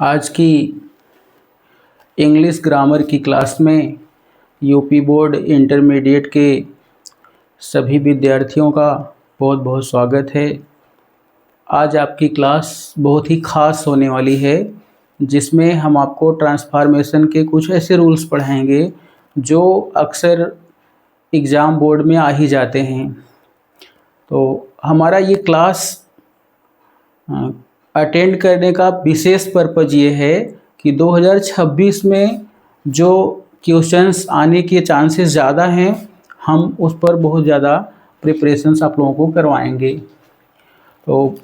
आज की English grammar की क्लास में यूपी बोर्ड इंटरमीडिएट के सभी विद्यार्थियों का बहुत बहुत स्वागत है। आज आपकी क्लास बहुत ही ख़ास होने वाली है, जिसमें हम आपको ट्रांसफॉर्मेशन के कुछ ऐसे रूल्स पढ़ाएंगे जो अक्सर एग्ज़ाम बोर्ड में आ ही जाते हैं। तो हमारा ये क्लास अटेंड करने का विशेष पर्पज़ ये है कि 2026 में जो क्वेश्चंस आने के चांसेस ज़्यादा हैं, हम उस पर बहुत ज़्यादा प्रिपरेशंस आप लोगों को करवाएंगे। तो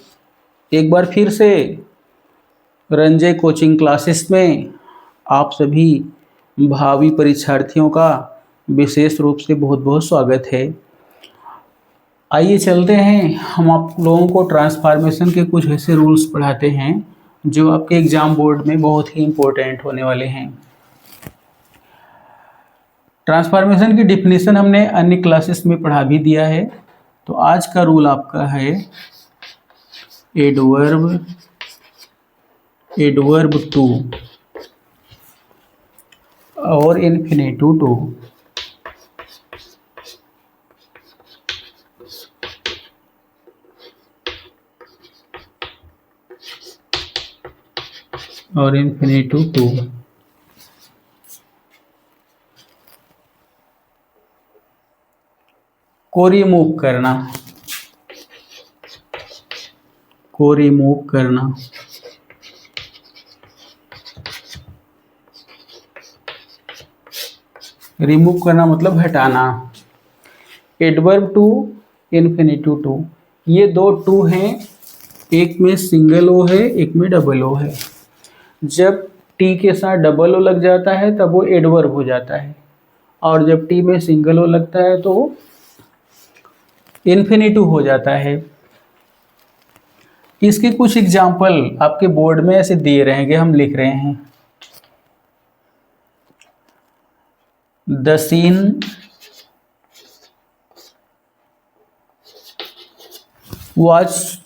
एक बार फिर से रंजय कोचिंग क्लासेस में आप सभी भावी परीक्षार्थियों का विशेष रूप से बहुत बहुत स्वागत है। आइए चलते हैं, हम आप लोगों को ट्रांसफॉर्मेशन के कुछ ऐसे रूल्स पढ़ाते हैं जो आपके एग्ज़ाम बोर्ड में बहुत ही इम्पोर्टेंट होने वाले हैं। ट्रांसफॉर्मेशन की डिफिनीशन हमने अन्य क्लासेस में पढ़ा भी दिया है। तो आज का रूल आपका है एडवर्ब टू और इन्फिनेटिव टू। और इन्फिनेटिव टू को रिमूव करना, रिमूव करना मतलब हटाना। एडवर्ब टू, इन्फिनेटिव टू, ये दो टू हैं, एक में सिंगल ओ है, एक में डबल ओ है। जब टी के साथ डबल ओ लग जाता है तब वो एडवर्ब हो जाता है, और जब टी में सिंगल ओ लगता है तो इन्फिनेटिव हो जाता है। इसके कुछ एग्जाम्पल आपके बोर्ड में ऐसे दिए रहेंगे, हम लिख रहे हैं। The scene was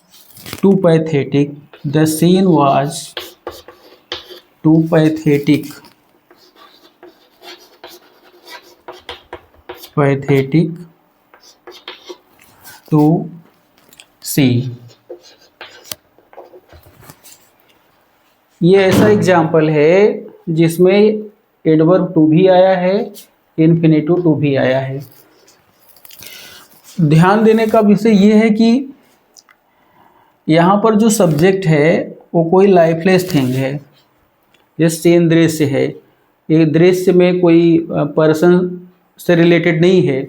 too pathetic. The scene was too pathetic to see. ये ऐसा एग्जाम्पल है जिसमें एडवर्ब टू भी आया है, इन्फिनेटिव टू भी आया है। ध्यान देने का विषय ये है कि यहाँ पर जो सब्जेक्ट है वो कोई लाइफलेस थिंग है। ये सीन दृश्य है, ये दृश्य में कोई पर्सन से रिलेटेड नहीं है।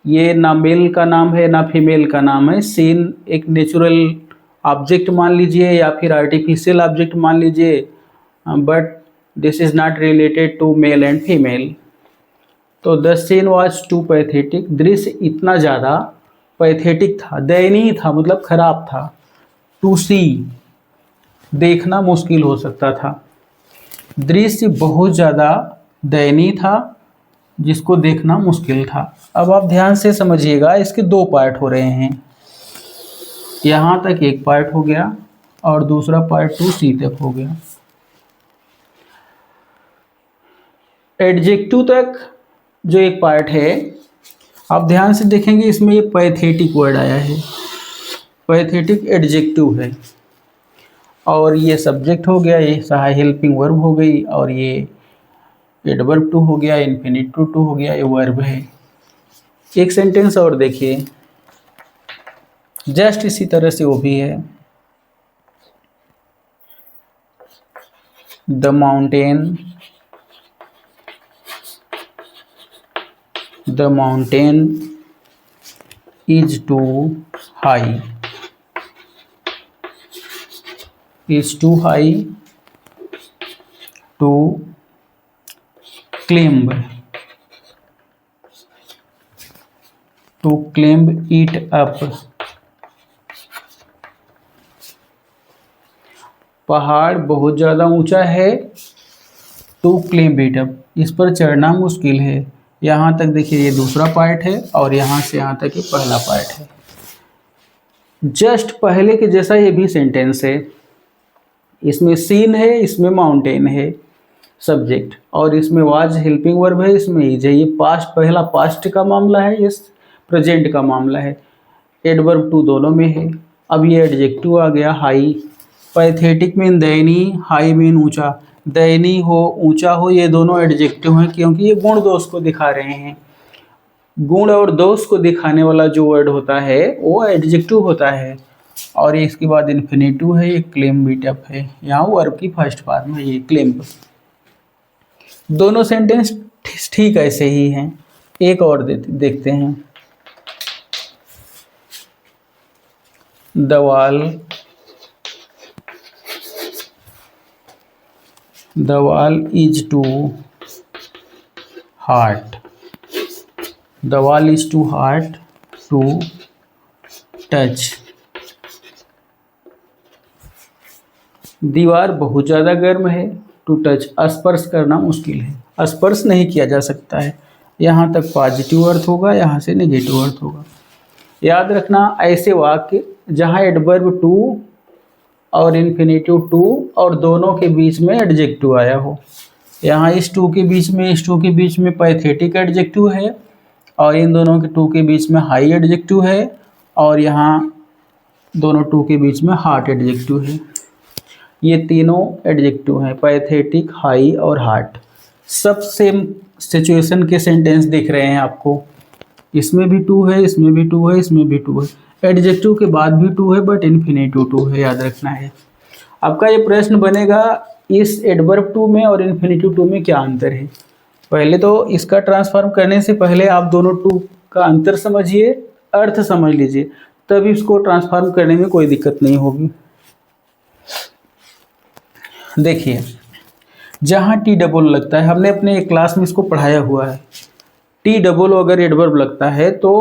ये ना मेल का नाम है ना फीमेल का नाम है। सीन एक नेचुरल ऑब्जेक्ट मान लीजिए या फिर आर्टिफिशियल ऑब्जेक्ट मान लीजिए, but this is not related to male and female. तो the scene was too pathetic, दृश्य इतना ज़्यादा पैथेटिक था, दयनीय था, मतलब खराब था। टू सी, देखना मुश्किल हो सकता था। दृश्य बहुत ज़्यादा दयनीय था जिसको देखना मुश्किल था। अब आप ध्यान से समझिएगा, इसके दो पार्ट हो रहे हैं। यहाँ तक एक पार्ट हो गया और दूसरा पार्ट टू सी तक हो गया। एडजेक्टिव तक जो एक पार्ट है, आप ध्यान से देखेंगे इसमें ये पैथेटिक वर्ड आया है। पैथेटिक एडजेक्टिव है, और ये सब्जेक्ट हो गया, ये सहाय हेल्पिंग वर्ब हो गई, और ये एडवर्ब टू हो गया, इन्फिनेटिव टू हो गया, ये वर्ब है। एक सेंटेंस और देखिए, जस्ट इसी तरह से वो भी है। The mountain is too high, is too high to climb it up। पहाड़ बहुत ज़्यादा ऊंचा है, टू क्लाइंब इट अप, इस पर चढ़ना मुश्किल है। यहाँ तक देखिए ये दूसरा पार्ट है, और यहाँ से यहाँ तक ये पहला पार्ट है। जस्ट पहले के जैसा ये भी सेंटेंस है। इसमें सीन है, इसमें माउंटेन है सब्जेक्ट, और इसमें वाज हेल्पिंग वर्ब है, इसमें इज है। ये पास्ट, पहला पास्ट का मामला है, ये प्रेजेंट का मामला है। एडवर्ब टू दोनों में है। अब ये एडजेक्टिव आ गया हाई। पैथेटिक मीन दयनीय, हाई मीन ऊंचा। दयनीय हो, ऊंचा हो, ये दोनों एडजेक्टिव हैं क्योंकि ये गुण दोष को दिखा रहे हैं। गुण और दोष को दिखाने वाला जो वर्ड होता है वो एडजेक्टिव होता है। और ये इसके बाद इन्फिनेटिव है, ये क्लेम बीटअप है। यहाँ वर्ब की फर्स्ट फॉर्म है ये क्लेम। दोनों सेंटेंस ठीक ऐसे ही हैं। एक और देखते हैं। The wall is too hard. The wall is too hard to touch. दीवार बहुत ज़्यादा गर्म है, टू टच, स्पर्श करना मुश्किल है, स्पर्श नहीं किया जा सकता है। यहाँ तक पॉजिटिव अर्थ होगा, यहाँ से नेगेटिव अर्थ होगा। याद रखना ऐसे वाक्य जहाँ एडवर्ब टू और इन्फिनेटिव टू और दोनों के बीच में एडजेक्टिव आया हो। यहाँ इस टू के बीच में पैथेटिक एडजेक्टिव है, और इन दोनों के टू के बीच में हाई एडजेक्टिव है, और यहाँ दोनों टू के बीच में हार्ट एडजेक्टिव है। ये तीनों एडजेक्टिव हैं, पैथेटिक, हाई और हार्ट। सब सेम सिचुएशन के सेंटेंस दिख रहे हैं आपको। इसमें भी टू है, इसमें भी टू है, इसमें भी टू है। एडजेक्टिव के बाद भी टू है, बट इन्फिनेटिव टू है, याद रखना है। आपका ये प्रश्न बनेगा इस एडवर्ब टू में और इन्फिनेटिव टू में क्या अंतर है। पहले तो इसका ट्रांसफॉर्म करने से पहले आप दोनों टू का अंतर समझिए, अर्थ समझ लीजिए, तब इसको ट्रांसफॉर्म करने में कोई दिक्कत नहीं होगी। देखिए, जहाँ टी डबल लगता है, हमने अपने एक क्लास में इसको पढ़ाया हुआ है। टी डबल अगर एडवर्ब लगता है तो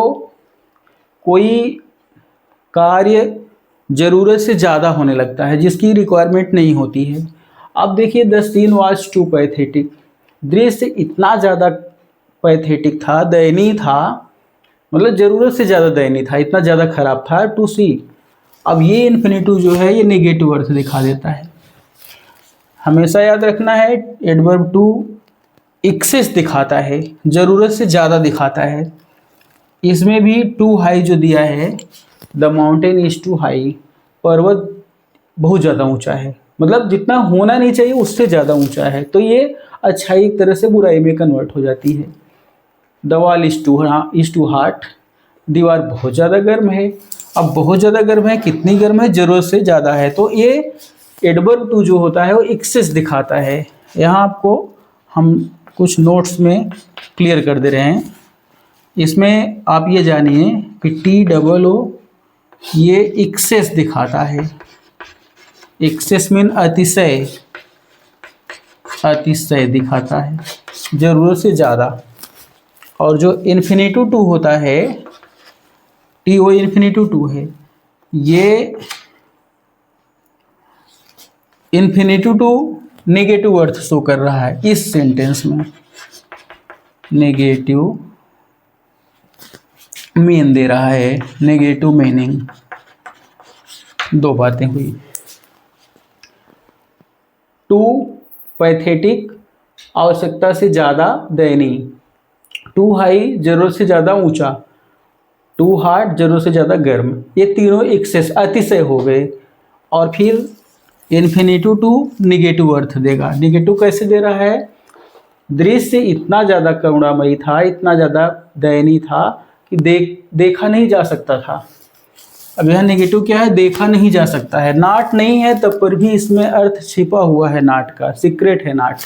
कोई कार्य ज़रूरत से ज़्यादा होने लगता है जिसकी रिक्वायरमेंट नहीं होती है। अब देखिए, the scene was too pathetic, दृश्य इतना ज़्यादा पैथेटिक था, दयनीय था, मतलब ज़रूरत से ज़्यादा दयनीय था, इतना ज़्यादा खराब था, टू सी। अब ये इन्फिनेटिव जो है ये नेगेटिव अर्थ दिखा देता है। हमेशा याद रखना है, एडवर्ब टू एक्सेस दिखाता है, ज़रूरत से ज़्यादा दिखाता है। इसमें भी टू हाई जो दिया है, the mountain is too high, पर्वत बहुत ज़्यादा ऊंचा है, मतलब जितना होना नहीं चाहिए उससे ज़्यादा ऊंचा है, तो ये अच्छाई एक तरह से बुराई में कन्वर्ट हो जाती है। The wall is too hard, दीवार बहुत ज़्यादा गर्म है। अब बहुत ज़्यादा गर्म है, कितनी गर्म है, ज़रूरत से ज़्यादा है, तो ये एडवर्ब टू जो होता है वो एक्सेस दिखाता है। यहाँ आपको हम कुछ नोट्स में क्लियर कर दे रहे हैं। इसमें आप ये जानिए कि टी डबल ओ ये एक्सेस दिखाता है। एक्सेस मीन अतिशय, अतिशय दिखाता है, ज़रूरत से ज़्यादा। और जो इन्फिनेटिव टू होता है, टी ओ इन्फिनेटिव टू है, ये इन्फिनेटिव टू नेगेटिव अर्थ शो कर रहा है इस सेंटेंस में। नेगेटिव मीन दे रहा है, नेगेटिव मीनिंग। दो बातें हुई। टू पैथेटिक, आवश्यकता से ज़्यादा दयनीय। टू हाई, जरूरत से ज़्यादा ऊंचा। टू हार्ड, जरूरत से ज़्यादा गर्म। ये तीनों एक्सेस, अतिशय हो गए। और फिर इन्फिनेटिव टू निगेटिव अर्थ देगा। निगेटिव कैसे दे रहा है, दृश्य इतना ज़्यादा करुणामयी था, इतना ज़्यादा दयनीय था कि देखा नहीं जा सकता था। अब यहाँ नेगेटिव क्या है, देखा नहीं जा सकता है। नाट नहीं है तब पर भी इसमें अर्थ छिपा हुआ है, नाट का सीक्रेट है नाट।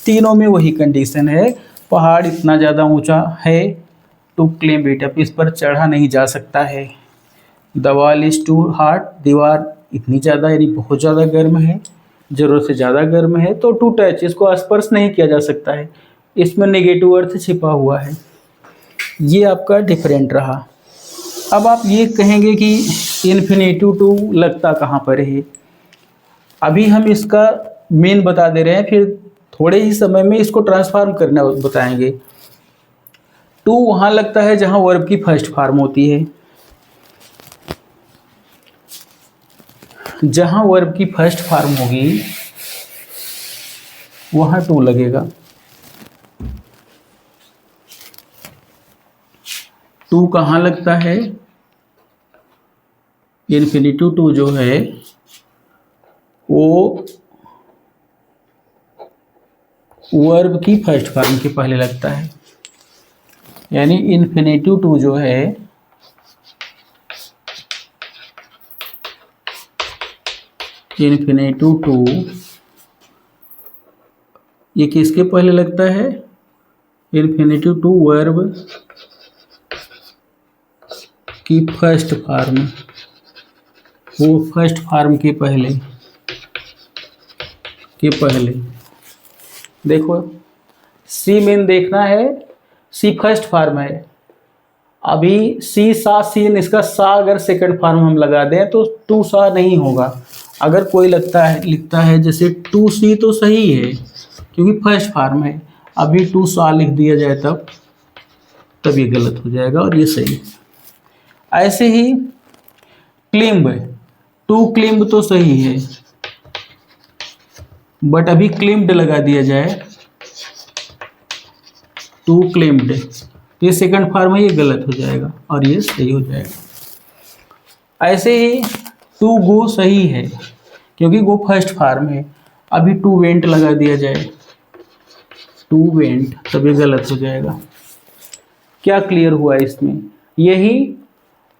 तीनों में वही कंडीशन है। पहाड़ इतना ज़्यादा ऊंचा है, टू क्लेम इट अप, इस पर चढ़ा नहीं जा सकता है। The wall is too hard, दीवार इतनी ज़्यादा यानी बहुत ज़्यादा गर्म है, ज़रूरत से ज़्यादा गर्म है, तो टू टच, इसको स्पर्श नहीं किया जा सकता है। इसमें नेगेटिव अर्थ छिपा हुआ है। ये आपका डिफरेंट रहा। अब आप ये कहेंगे कि इन्फिनेटिव टू लगता कहाँ पर है। अभी हम इसका मेन बता दे रहे हैं, फिर थोड़े ही समय में इसको ट्रांसफॉर्म करना बताएंगे। टू वहाँ लगता है जहाँ वर्ब की फर्स्ट फॉर्म होती है। जहाँ वर्ब की फर्स्ट फॉर्म होगी वहाँ टू लगेगा। टू कहाँ लगता है? इन्फिनिटिव टू जो है वो वर्ब की फर्स्ट फॉर्म के पहले लगता है। यानी इन्फिनिटिव टू जो है इन्फिनिटिव टू ये किसके पहले लगता है? इन्फिनिटिव टू वर्ब की फर्स्ट फॉर्म, वो फर्स्ट फॉर्म के पहले देखो सी मेन देखना है, सी फर्स्ट फॉर्म है। अभी सी सा सीन, इसका सा अगर सेकंड फॉर्म हम लगा दें तो टू सा नहीं होगा। अगर कोई लिखता है जैसे टू सी तो सही है क्योंकि फर्स्ट फॉर्म है। अभी टू सा लिख दिया जाए तब ये गलत हो जाएगा और ये सही है। ऐसे ही क्लिम्ब, टू क्लिम्ब तो सही है बट अभी क्लिम्ड लगा दिया जाए टू क्लिम्ड, ये सेकंड फॉर्म है, ये गलत हो जाएगा और ये सही हो जाएगा। ऐसे ही टू गो सही है क्योंकि गो फर्स्ट फॉर्म है। अभी टू वेंट लगा दिया जाए टू वेंट, तब ये गलत हो जाएगा। क्या क्लियर हुआ इसमें? यही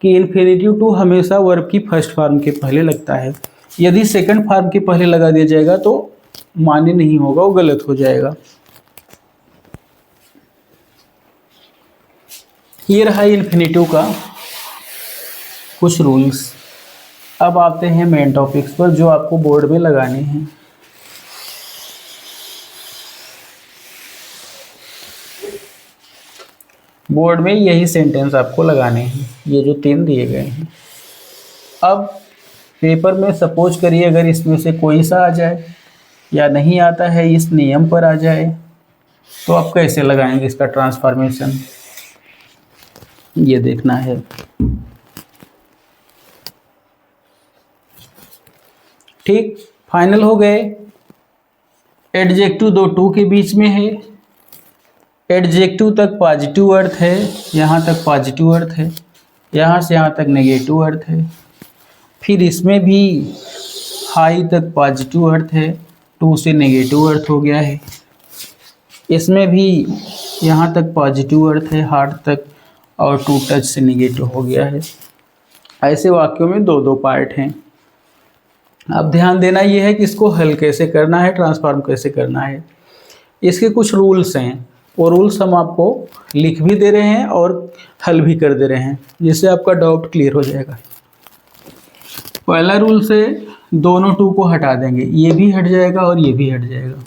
कि इन्फिनिटिव टू हमेशा वर्ब की फर्स्ट फॉर्म के पहले लगता है। यदि सेकंड फॉर्म के पहले लगा दिया जाएगा तो मान्य नहीं होगा, वो गलत हो जाएगा। ये रहा इन्फिनिटिव का कुछ रूल्स। अब आते हैं मेन टॉपिक्स पर जो आपको बोर्ड में लगाने हैं। बोर्ड में यही सेंटेंस आपको लगाने हैं, ये जो 3 दिए गए हैं। अब पेपर में सपोज करिए अगर इसमें से कोई सा आ जाए या नहीं आता है, इस नियम पर आ जाए, तो आप कैसे लगाएंगे इसका ट्रांसफॉर्मेशन, ये देखना है। ठीक, फाइनल हो गए। एडजेक्टिव दो टू के बीच में है। एडजेक्टिव तक पॉजिटिव अर्थ है, यहाँ तक पॉजिटिव अर्थ है, यहाँ से यहाँ तक नेगेटिव अर्थ है। फिर इसमें भी हाई तक पॉजिटिव अर्थ है, टू से नेगेटिव अर्थ हो गया है। इसमें भी यहाँ तक पॉजिटिव अर्थ है, हार्ट तक, और टू टच से नेगेटिव हो गया है। ऐसे वाक्यों में 2-2 पार्ट हैं। अब ध्यान देना ये है कि इसको हल कैसे करना है, ट्रांसफॉर्म कैसे करना है। इसके कुछ रूल्स हैं, वो रूल्स हम आपको लिख भी दे रहे हैं और हल भी कर दे रहे हैं, जिससे आपका डाउट क्लियर हो जाएगा। पहला रूल से दोनों टू को हटा देंगे, ये भी हट जाएगा और ये भी हट जाएगा।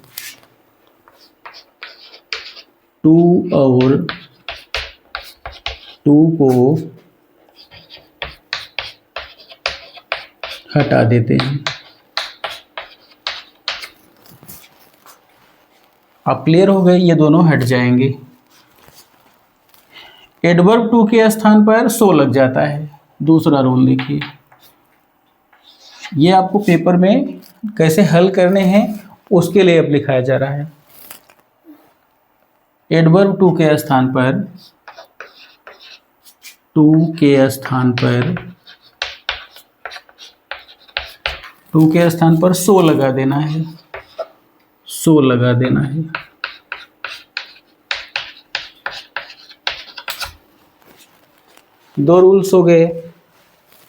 टू और टू को हटा देते हैं। अब क्लियर हो गए, ये दोनों हट जाएंगे। एडवर्ब टू के स्थान पर सो लग जाता है। दूसरा रूल देखिए, ये आपको पेपर में कैसे हल करने हैं उसके लिए अब लिखाया जा रहा है। एडवर्ब टू के स्थान पर सो लगा देना है, सो लगा देना है। दो रूल्स हो गए,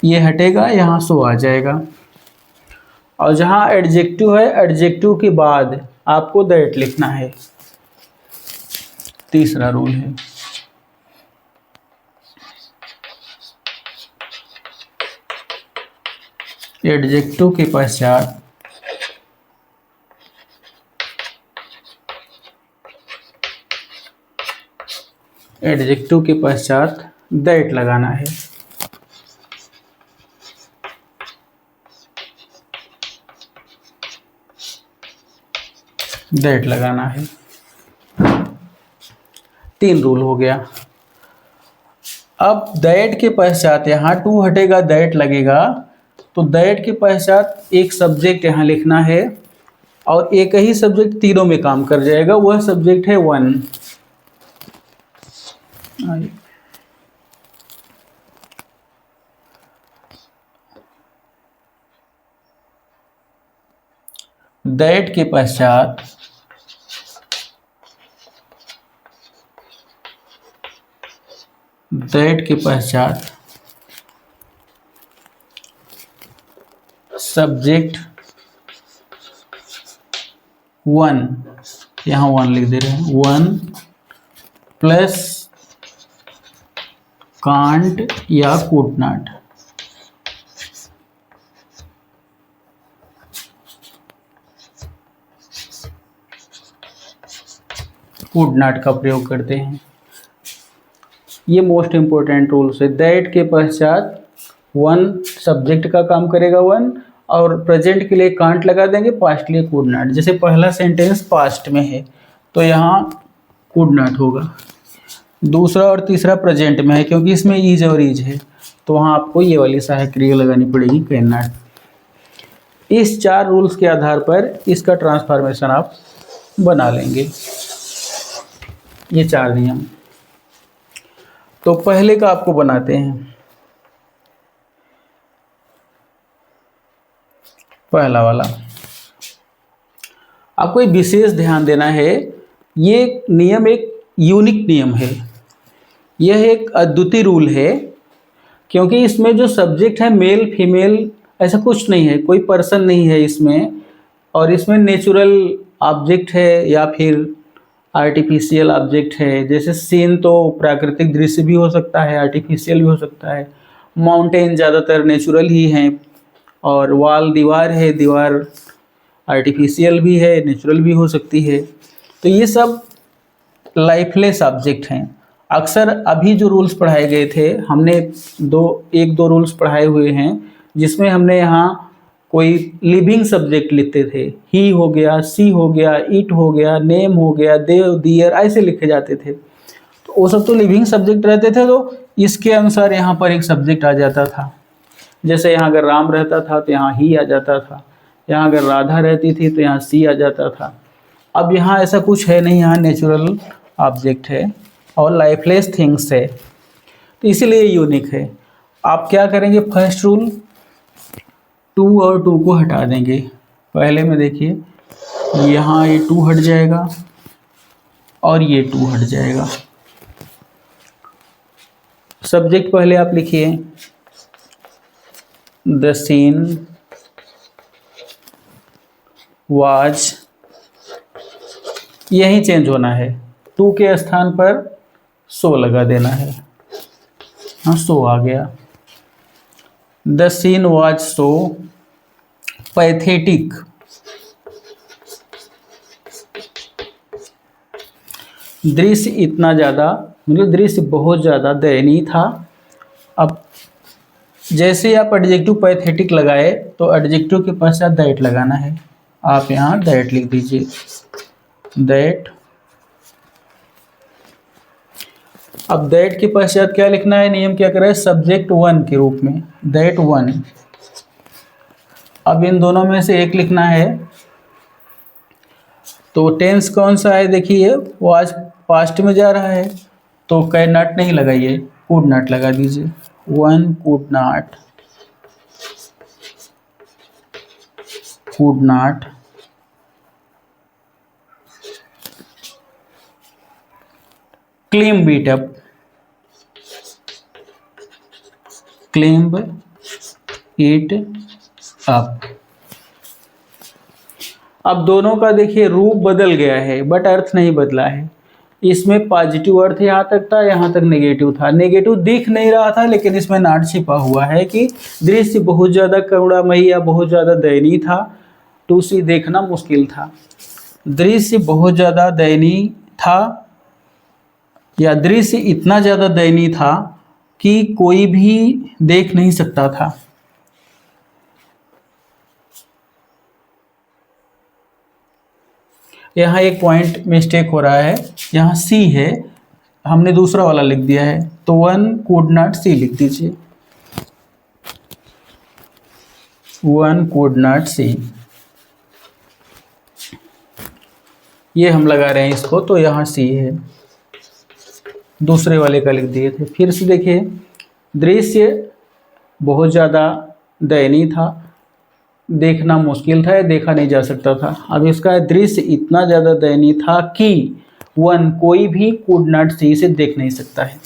ये हटेगा, यहाँ सो आ जाएगा। और जहाँ एडजेक्टिव है, एडजेक्टिव के बाद आपको दैट लिखना है। तीसरा रूल है। एडजेक्टिव के पश्चात दैट लगाना है। दैट लगाना है। 3 रूल हो गया। अब दैट के पश्चात यहाँ टू हटेगा, दैट लगेगा, तो दैट के पश्चात एक सब्जेक्ट यहाँ लिखना है और एक ही सब्जेक्ट तीनों में काम कर जाएगा, वह सब्जेक्ट है वन। दैट के पश्चात सब्जेक्ट वन, यहाँ वन लिख दे रहे हैं, वन प्लस कांट या कुड नॉट। कुड नॉट का प्रयोग करते हैं, ये मोस्ट इंपॉर्टेंट रूल्स है। दैट के पश्चात वन सब्जेक्ट का काम करेगा वन, और प्रेजेंट के लिए कांट लगा देंगे, पास्ट के लिए कुड नॉट। जैसे पहला सेंटेंस पास्ट में है तो यहाँ कुड नॉट होगा, दूसरा और तीसरा प्रेजेंट में है क्योंकि इसमें इज और इज है, तो वहाँ आपको ये वाली सहायक क्रिया लगानी पड़ेगी, कैन नॉट। इस चार रूल्स के आधार पर इसका ट्रांसफॉर्मेशन आप बना लेंगे, ये चार नियम। तो पहले का आपको बनाते हैं। पहला वाला आपको एक विशेष ध्यान देना है, ये नियम एक यूनिक नियम है, यह एक अद्वितीय रूल है, क्योंकि इसमें जो सब्जेक्ट है मेल फीमेल ऐसा कुछ नहीं है, कोई पर्सन नहीं है इसमें, और इसमें नेचुरल ऑब्जेक्ट है या फिर आर्टिफिशियल ऑब्जेक्ट है। जैसे सीन तो प्राकृतिक दृश्य भी हो सकता है, आर्टिफिशियल भी हो सकता है, माउंटेन ज़्यादातर नेचुरल ही हैं, और वॉल दीवार है, दीवार आर्टिफिशियल भी है, नेचुरल भी हो सकती है। तो ये सब लाइफलेस ऑब्जेक्ट हैं। अक्सर अभी जो रूल्स पढ़ाए गए थे, हमने एक दो रूल्स पढ़ाए हुए हैं जिसमें हमने यहाँ कोई लिविंग सब्जेक्ट लिखते थे, ही हो गया, सी हो गया, इट हो गया, नेम हो गया, देव दियर, ऐसे लिखे जाते थे। तो वो सब तो लिविंग सब्जेक्ट रहते थे, तो इसके अनुसार यहाँ पर एक सब्जेक्ट आ जाता था। जैसे यहाँ अगर राम रहता था तो यहाँ ही आ जाता था, यहाँ अगर राधा रहती थी तो यहाँ सी आ जाता था। अब यहाँ ऐसा कुछ है नहीं, यहाँ नेचुरल ऑब्जेक्ट है और लाइफलेस थिंग्स है, तो इसीलिए यूनिक है। आप क्या करेंगे, फर्स्ट रूल 2 और 2 को हटा देंगे। पहले में देखिए यहाँ ये 2 हट जाएगा और ये 2 हट जाएगा। सब्जेक्ट पहले आप लिखिए, द सीन वाज, यही चेंज होना है, 2 के स्थान पर सो लगा देना है। हाँ, सो आ गया। The scene was so pathetic, दृश्य इतना ज़्यादा, मतलब दृश्य बहुत ज़्यादा दयनीय था। अब जैसे आप एडजेक्टिव पैथेटिक लगाए तो एडजेक्टिव के पश्चात दैट लगाना है। आप यहाँ दैट लिख दीजिए, दैट। अब दैट के पश्चात क्या लिखना है, नियम क्या कर रहा है, सब्जेक्ट वन के रूप में, दैट वन। अब इन दोनों में से एक लिखना है, तो टेंस कौन सा है देखिए, वो आज पास्ट में जा रहा है, तो कैन नॉट नहीं लगाइए, कुड नॉट लगा दीजिए। One could not, could not climb it up, climb it up. अब दोनों का देखिए रूप बदल गया है बट अर्थ नहीं बदला है। इसमें पॉजिटिव अर्थ यहाँ तक था, यहाँ तक नेगेटिव था। नेगेटिव दिख नहीं रहा था, लेकिन इसमें नॉट छिपा हुआ है कि दृश्य बहुत ज़्यादा करुणामयी या बहुत ज़्यादा दयनीय था, टू सी देखना मुश्किल था। दृश्य बहुत ज़्यादा दयनीय था या दृश्य इतना ज़्यादा दयनीय था कि कोई भी देख नहीं सकता था। यहाँ एक पॉइंट मिस्टेक हो रहा है, यहाँ सी है, हमने दूसरा वाला लिख दिया है, तो वन कुड नॉट सी लिख दीजिए। वन कुड नॉट सी। ये हम लगा रहे हैं इसको, तो यहाँ सी है, दूसरे वाले का लिख दिए थे। फिर से देखिए, दृश्य बहुत ज़्यादा दयनीय था, देखना मुश्किल था या देखा नहीं जा सकता था। अब इसका दृश्य इतना ज़्यादा दयनीय था कि वन कोई भी कुड नॉट सी, इसे देख नहीं सकता है,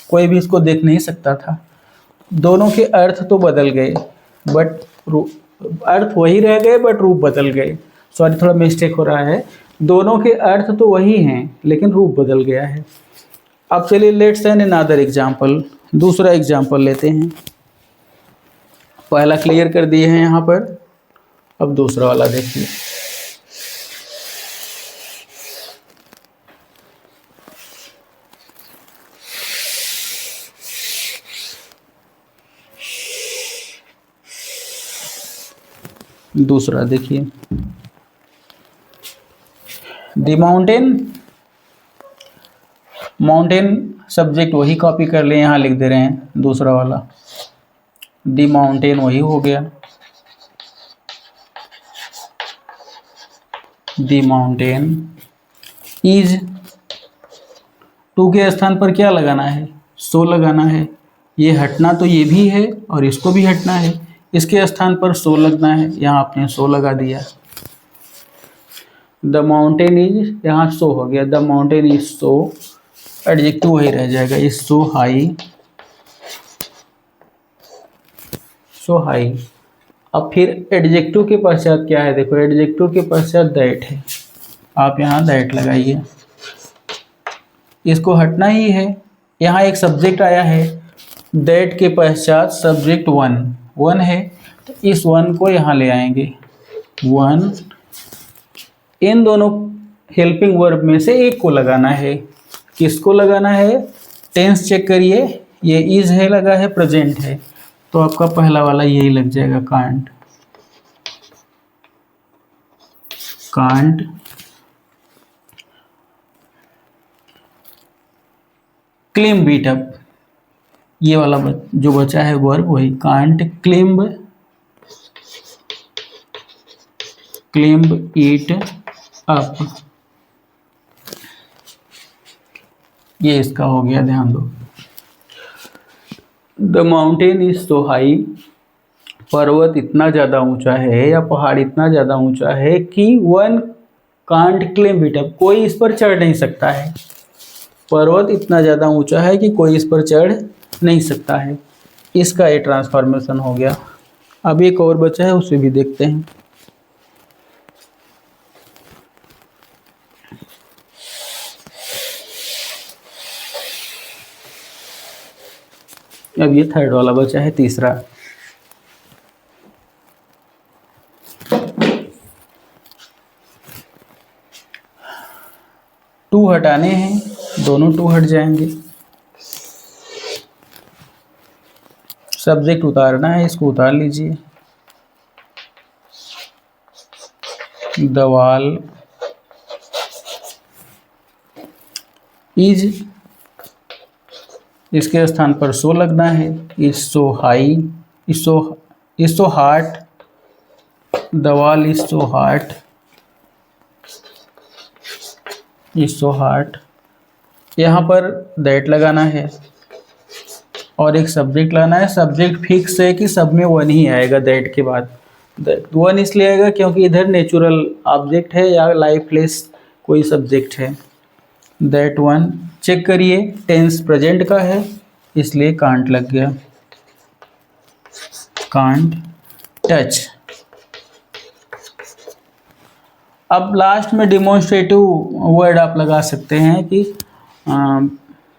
कोई भी इसको देख नहीं सकता था। दोनों के अर्थ तो बदल गए, बट अर्थ वही रह गए बट रूप बदल गए। सॉरी, थोड़ा मिस्टेक हो रहा है, दोनों के अर्थ तो वही हैं लेकिन रूप बदल गया है। अब चलिए लेट्स एन अनदर एग्जाम्पल, दूसरा एग्जाम्पल लेते हैं। पहला क्लियर कर दिए हैं यहाँ पर, अब दूसरा वाला देखिए। दूसरा देखिए, द माउंटेन सब्जेक्ट वही कॉपी कर ले, यहाँ लिख दे रहे हैं दूसरा वाला, द माउंटेन वही हो गया, द माउंटेन इज, टू के स्थान पर क्या लगाना है, सो लगाना है। ये हटना तो ये भी है और इसको भी हटना है, इसके स्थान पर सो लगना है, यहाँ आपने सो लगा दिया। द माउंटेन इज, यहाँ सो हो गया, the mountain is so, adjective वही रह जाएगा, is so high, so high. अब फिर एडजेक्टिव के पश्चात क्या है, देखो एडजेक्टिव के पश्चात दैट है, आप यहाँ दैट लगाइए, इसको हटना ही है। यहाँ एक सब्जेक्ट आया है, दैट के पश्चात सब्जेक्ट वन है, तो इस वन को यहाँ ले आएंगे, वन। इन दोनों हेल्पिंग वर्ब में से एक को लगाना है, किसको लगाना है, टेंस चेक करिए, ये इज है लगा है, प्रेजेंट है, तो आपका पहला वाला यही लग जाएगा, कांट, कांट क्लिम्ब इट अप, ये वाला जो बचा है वर्ब वही, कांट क्लिम्ब इट अप, ये इसका हो गया, ध्यान दो। The mountain is so high, पर्वत इतना ज़्यादा ऊंचा है या पहाड़ इतना ज़्यादा ऊंचा है कि वन कांट क्लिम्ब इट अप, कोई इस पर चढ़ नहीं सकता है। पर्वत इतना ज़्यादा ऊंचा है कि कोई इस पर चढ़ नहीं सकता है, इसका ये ट्रांसफॉर्मेशन हो गया। अब एक और बचा है, उसे भी देखते हैं। अब ये थर्ड वाला बचा है, तीसरा। टू हटाने हैं, दोनों टू हट जाएंगे। सब्जेक्ट उतारना है, इसको उतार लीजिए, दवाल इज, इसके स्थान पर सो लगना है, is so high, is so hard, the wall is so hard, is so hard. यहाँ पर दैट लगाना है और एक सब्जेक्ट लाना है। सब्जेक्ट फिक्स है कि सब में वन ही आएगा, दैट के बाद वन इसलिए आएगा क्योंकि इधर नेचुरल ऑब्जेक्ट है या लाइफलेस कोई सब्जेक्ट है। दैट वन चेक करिए, टेंस प्रेजेंट का है इसलिए कांट लग गया, कांट टच। अब लास्ट में डिमॉन्स्ट्रेटिव वर्ड आप लगा सकते हैं कि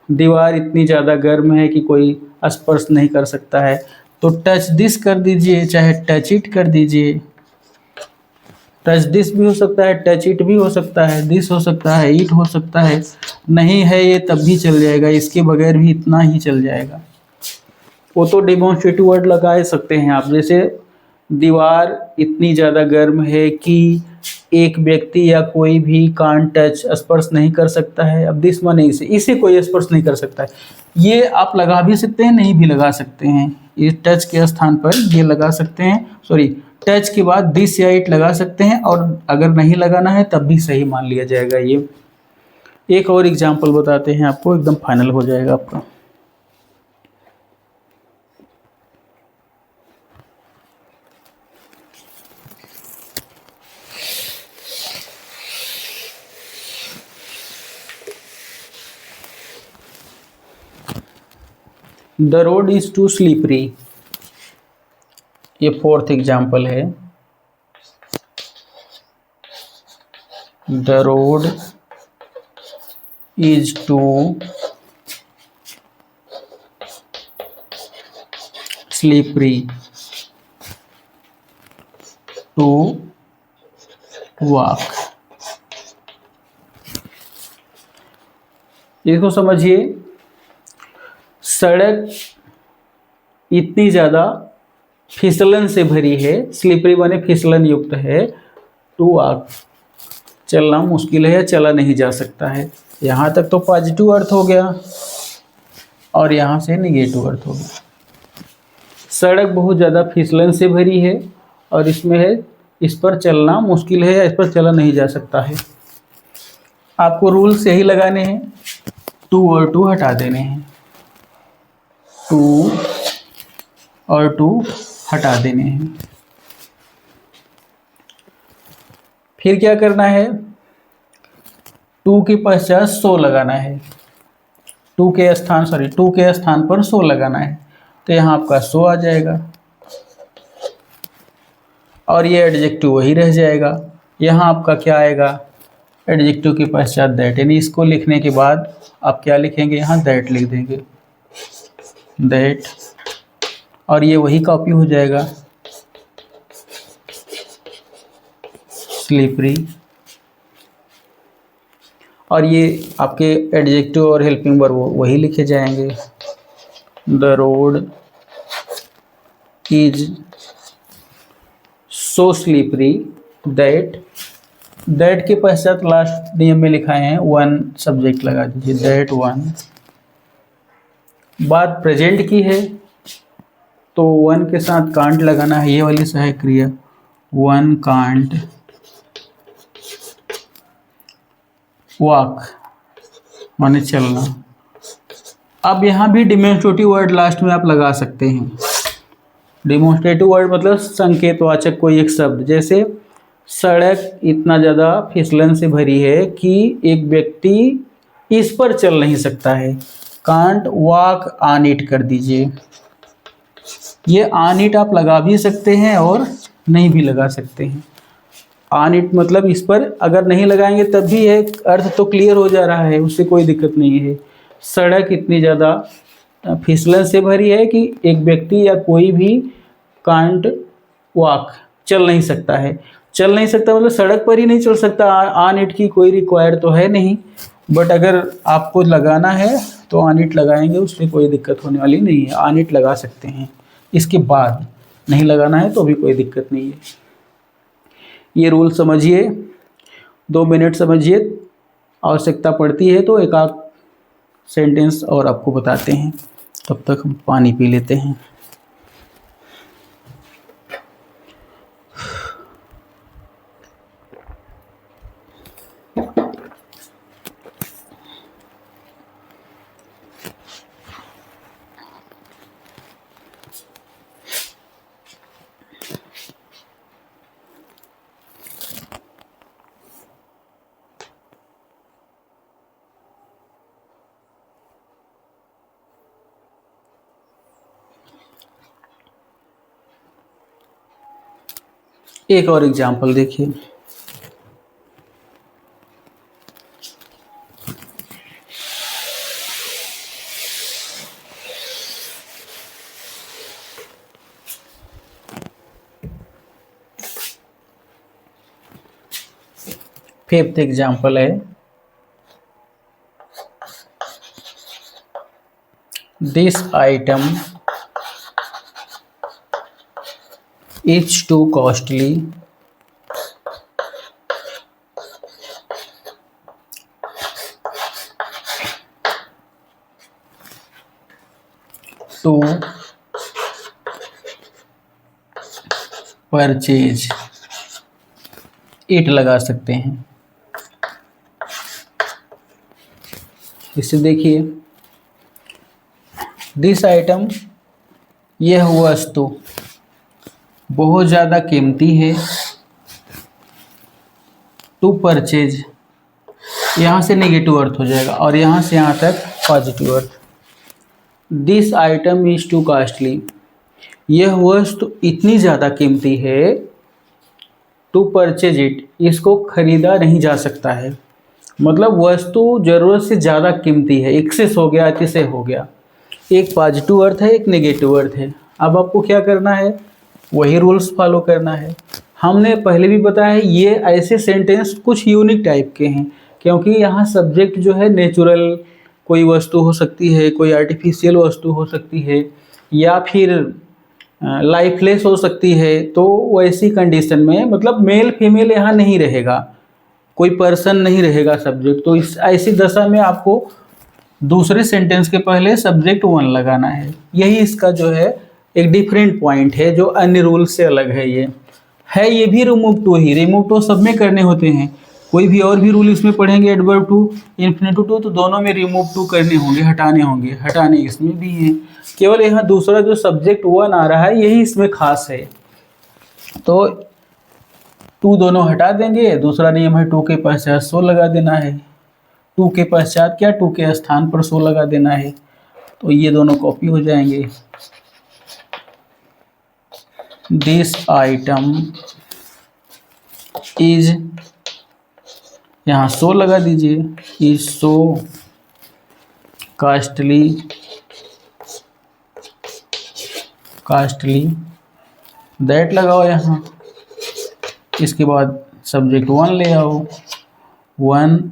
दीवार इतनी ज़्यादा गर्म है कि कोई स्पर्श नहीं कर सकता है, तो टच दिस कर दीजिए, चाहे टच इट कर दीजिए। टच दिस भी हो सकता है, टच इट भी हो सकता है, दिस हो सकता है, इट हो सकता है, नहीं है ये तब भी चल जाएगा, इसके बगैर भी इतना ही चल जाएगा। वो तो डिमॉन्स्ट्रेटिव वर्ड लगा सकते हैं आप, जैसे दीवार इतनी ज़्यादा गर्म है कि एक व्यक्ति या कोई भी कान टच स्पर्श नहीं कर सकता है। अब दिस माने इसे कोई स्पर्श नहीं कर सकता है, ये आप लगा भी सकते हैं, नहीं भी लगा सकते हैं। इस टच के स्थान पर ये लगा सकते हैं, सॉरी टच के बाद दिस या इट लगा सकते हैं, और अगर नहीं लगाना है तब भी सही मान लिया जाएगा। ये एक और एग्जाम्पल बताते हैं आपको, एकदम फाइनल हो जाएगा आपका। The road is too slippery, ये फोर्थ एग्जाम्पल है। The road is too slippery to walk. इसको समझिए, सड़क इतनी ज़्यादा फिसलन से भरी है, स्लिपरी बने फिसलन युक्त है, टू वॉक चलना मुश्किल है या चला नहीं जा सकता है। यहाँ तक तो पॉजिटिव अर्थ हो गया और यहाँ से निगेटिव अर्थ हो गया। सड़क बहुत ज़्यादा फिसलन से भरी है और इसमें है इस पर चलना मुश्किल है या इस पर चला नहीं जा सकता है। आपको रूल्स यही लगाने हैं, टू और टू हटा देने हैं, टू और टू हटा देने हैं। फिर क्या करना है, टू के पश्चात सो लगाना है, टू के स्थान पर सो लगाना है, तो यहाँ आपका सो आ जाएगा और ये एडजेक्टिव वही रह जाएगा। यहाँ आपका क्या आएगा, एडजेक्टिव के पश्चात दैट, यानी इसको लिखने के बाद आप क्या लिखेंगे, यहाँ दैट लिख देंगे, दैट, और ये वही कॉपी हो जाएगा, स्लीपरी, और ये आपके एडजेक्टिव और हेल्पिंग वर्ब वही लिखे जाएंगे। The road is so slippery that, that के पश्चात लास्ट नियम में लिखाए हैं वन सब्जेक्ट लगा दीजिए, दैट वन। बात प्रेजेंट की है तो वन के साथ कांट लगाना है, ये वाली सहायक क्रिया, वन कांट वॉक माने चलना। अब यहाँ भी डिमोन्स्ट्रेटिव वर्ड लास्ट में आप लगा सकते हैं। डिमोन्स्ट्रेटिव वर्ड मतलब संकेतवाचक कोई एक शब्द, जैसे सड़क इतना ज़्यादा फिसलन से भरी है कि एक व्यक्ति इस पर चल नहीं सकता है, कांट वॉक ऑन इट कर दीजिए। ये ऑन इट आप लगा भी सकते हैं और नहीं भी लगा सकते हैं। ऑन इट मतलब इस पर अगर नहीं लगाएंगे तब भी है, अर्थ तो क्लियर हो जा रहा है, उससे कोई दिक्कत नहीं है। सड़क इतनी ज़्यादा फिसलन से भरी है कि एक व्यक्ति या कोई भी कांट वॉक चल नहीं सकता है। चल नहीं सकता मतलब सड़क पर ही नहीं चल सकता, ऑन इट की कोई रिक्वायर तो है नहीं, बट अगर आपको लगाना है तो ऑन इट लगाएंगे, उससे कोई दिक्कत होने वाली नहीं है, ऑन इट लगा सकते हैं। इसके बाद नहीं लगाना है तो भी कोई दिक्कत नहीं है। ये रूल समझिए, 2 मिनट समझिए, आवश्यकता पड़ती है तो एक आध सेंटेंस और आपको बताते हैं, तब तक हम पानी पी लेते हैं। एक और एग्जाम्पल देखिए, फिफ्थ एग्जाम्पल है, this item is too costly to purchase it लगा सकते हैं। इसे देखिए, दिस आइटम, यह वस्तु बहुत ज़्यादा कीमती है। टू परचेज, यहाँ से नेगेटिव अर्थ हो जाएगा और यहाँ से यहाँ तक positive earth. This item is too costly, यह वस्तु इतनी ज़्यादा कीमती है। टू परचेज इट, इसको खरीदा नहीं जा सकता है। मतलब वस्तु ज़रूरत से ज़्यादा कीमती है, एक्सेस हो गया, अतिशय हो गया। एक पॉजिटिव अर्थ है, एक नेगेटिव अर्थ है। अब आपको क्या करना है, वही रूल्स फॉलो करना है। हमने पहले भी बताया है, ये ऐसे सेंटेंस कुछ यूनिक टाइप के हैं, क्योंकि यहाँ सब्जेक्ट जो है नेचुरल कोई वस्तु हो सकती है, कोई आर्टिफिशियल वस्तु हो सकती है, या फिर लाइफलेस हो सकती है। तो वैसी कंडीशन में मतलब मेल फीमेल यहाँ नहीं रहेगा, कोई पर्सन नहीं रहेगा सब्जेक्ट। तो इस ऐसी दशा में आपको दूसरे सेंटेंस के पहले सब्जेक्ट वन लगाना है। यही इसका जो है एक डिफरेंट पॉइंट है, जो अन्य रूल से अलग है। ये भी रिमूव टू ही, रिमूव टू सब में करने होते हैं। कोई भी और भी रूल इसमें पढ़ेंगे, एडवर्ब टू, इन्फिनेटिव टू, तो दोनों में रिमूव टू करने होंगे, हटाने होंगे। हटाने इसमें भी हैं, केवल यहाँ दूसरा जो सब्जेक्ट वन आ रहा है यही इसमें खास है। तो टू दोनों हटा देंगे। दूसरा नियम है टू के पश्चात सो लगा देना है। टू के पश्चात क्या, टू के स्थान पर सो लगा देना है। तो ये दोनों कॉपी हो जाएंगे। दिस आइटम इज, यहाँ सो लगा दीजिए, इज सो कॉस्टली, दैट लगाओ यहाँ। इसके बाद सब्जेक्ट वन ले आओ। वन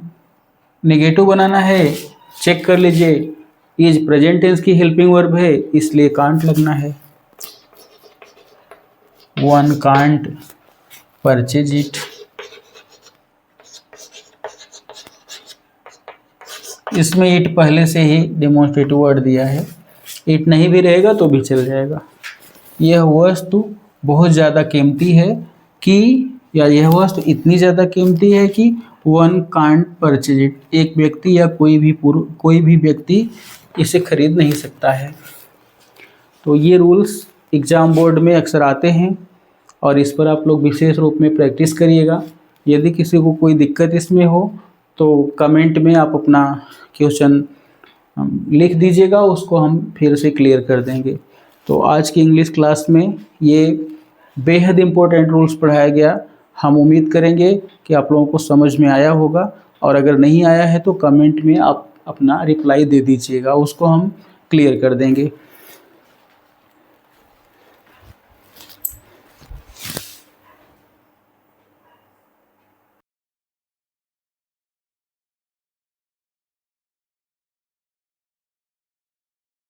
नेगेटिव बनाना है, चेक कर लीजिए, इज प्रेजेंट टेंस की हेल्पिंग वर्ब है, इसलिए कांट लगना है। One can't purchase it. इसमें इट पहले से ही डेमोन्स्ट्रेटिव वर्ड दिया है, इट नहीं भी रहेगा तो भी चल जाएगा। यह वस्तु बहुत ज़्यादा कीमती है कि, या यह वस्तु इतनी ज़्यादा कीमती है कि वन कांट परचेज इट, एक व्यक्ति या कोई भी व्यक्ति इसे खरीद नहीं सकता है। तो ये रूल्स एग्ज़ाम बोर्ड में अक्सर आते हैं और इस पर आप लोग विशेष रूप में प्रैक्टिस करिएगा। यदि किसी को कोई दिक्कत इसमें हो तो कमेंट में आप अपना क्वेश्चन लिख दीजिएगा, उसको हम फिर से क्लियर कर देंगे। तो आज की इंग्लिश क्लास में ये बेहद इम्पोर्टेंट रूल्स पढ़ाया गया। हम उम्मीद करेंगे कि आप लोगों को समझ में आया होगा, और अगर नहीं आया है तो कमेंट में आप अपना रिप्लाई दे दीजिएगा, उसको हम क्लियर कर देंगे।